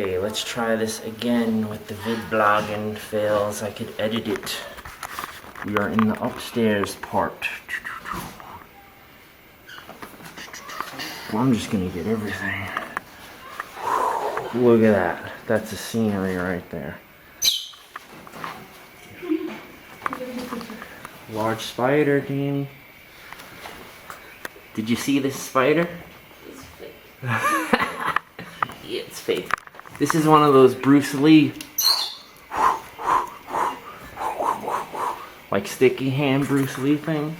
Okay, let's try this again with the vid blog and fails. I could edit it. We are in the upstairs part. I'm just gonna get everything. Look at that. That's the scenery right there. Large spider, Dean. Did you see this spider? It's fake. Yeah, it's fake. This is one of those Bruce Lee, like sticky hand Bruce Lee thing.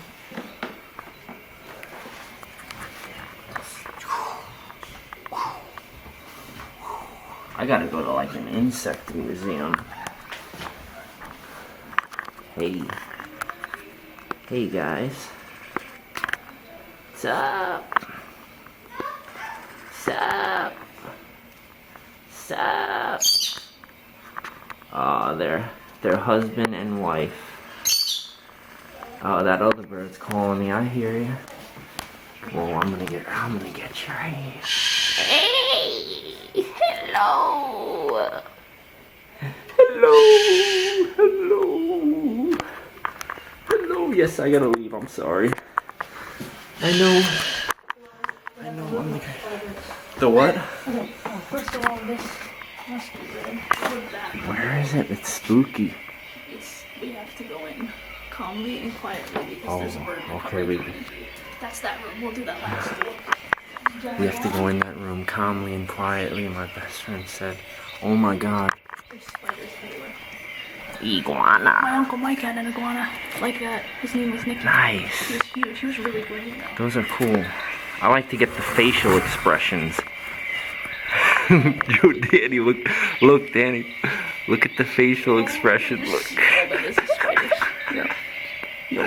I gotta go to like an insect museum. Hey guys. What's up? What's up? What's up? Oh, they're husband and wife. Oh, that other bird's calling me. I hear you. Well, I'm gonna get you right here. Hey, hello. Hello. Yes, I gotta leave. I'm sorry. I know. I'm the what? Okay, first of all, this must be red. Where is it? It's spooky. We have to go in calmly and quietly because there's a bird. Okay, That's that room. We'll do that last. we have to go in that room calmly and quietly. My best friend said, "Oh my God, There's spiders everywhere. iguana." My Uncle Mike had an iguana like that. His name was Nicky. Nice. He was huge. He was really green though. Those are cool. I like to get the facial expressions. Yo, Danny, look, Danny. Look at the facial expression. Look. Oh, that is the spiders. Yeah. Yo,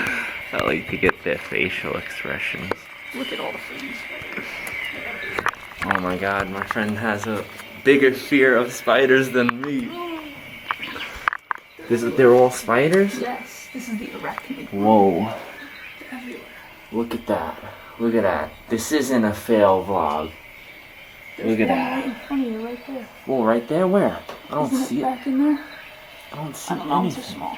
I like to get their facial expressions. look at all the things. Oh my God, my friend has a bigger fear of spiders than me. They're all spiders? Yes, this is the arachnid. Whoa. Everywhere. Look at that. Look at that. This isn't a fail vlog. Look at Right that. in front of you, right there. Whoa, right there? Where? I don't Isn't see it it. back in there? I don't see I don't know, it's so anything. small.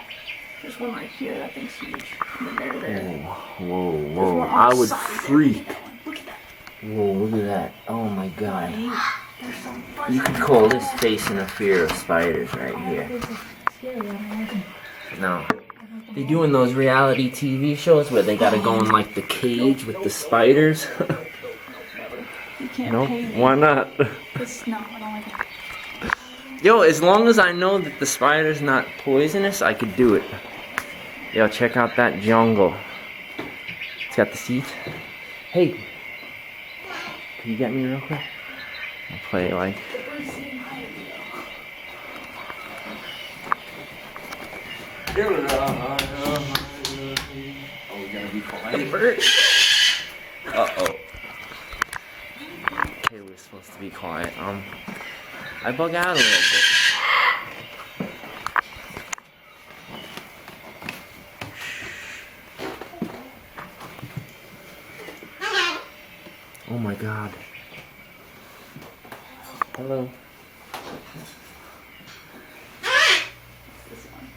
There's one right here, that thing's huge. And then there. Whoa. There's one on I the would side there. freak. Look at that. Whoa, look at that. Oh my God. There's some You could call this facing a fear of spiders right here. No. They doing those reality TV shows where they gotta go in like the cage with the spiders. You can't No, pay me. why not? It's not, I don't like it. Yo, as long as I know that the spider's not poisonous, I could do it. Yo, check out that jungle. It's got the seats. Hey, can you get me real quick? I'll play like. The bird's sitting high at me Oh, we gotta be quiet. Uh-oh. Okay, we're supposed to be quiet. I bug out a little bit. Oh my God. Hello. This one.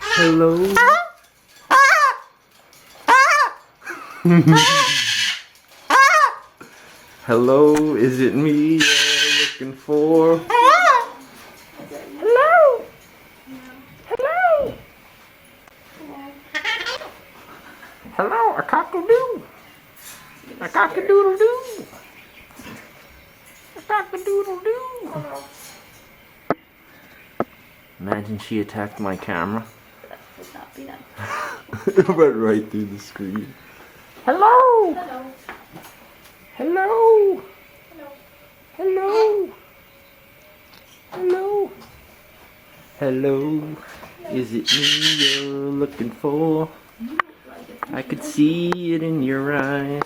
Hello. Hello, is it me you're looking for? Hello. Hello. Hello, a cockadoo. A cockadoodle-doo. A cockadoodle-doo. Imagine she attacked my camera. That would not be nice. It went right through the screen. Hello. Hello. Hello. Hello. Hello. Hello. Is it me you're looking for? I could see it in your eyes.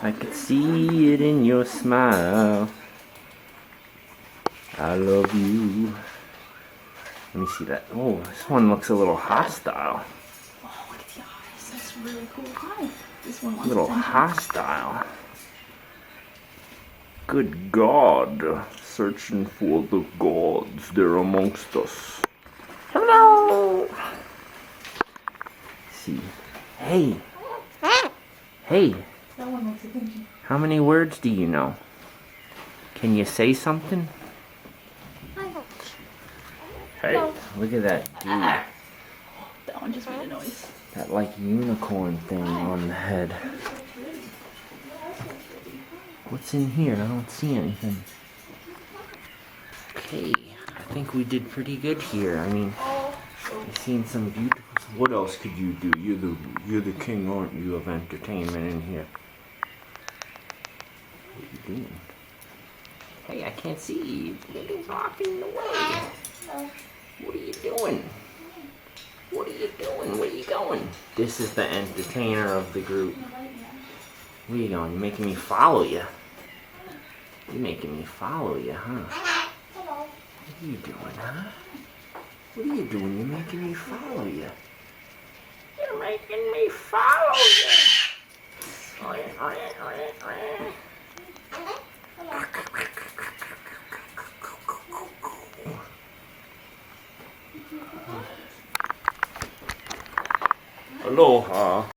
I could see it in your smile. I love you. Let me see that. Oh, this one looks a little hostile. Oh, look at the eyes. That's really cool. Hi. This one wants A little attention. hostile. Good God. Searching for the gods. They're amongst us. Hello. See. Hey. Hey. That one looks attention. How many words do you know? Can you say something? Hey. Look at that dude. That one just made a noise. That like unicorn thing on the head. What's in here? I don't see anything. Okay, I think we did pretty good here. I mean, I've seen some beautiful. What else could you do? You're the king, aren't you, of entertainment in here? What are you doing? Hey, I can't see you. You're blocking the way. What are you doing? What are you doing? Where are you going? This is the entertainer of the group. Where you going? You're making me follow you. You're making me follow you, huh? What are you doing, huh? What are you doing? You're making me follow you. You're making me follow you. Aloha.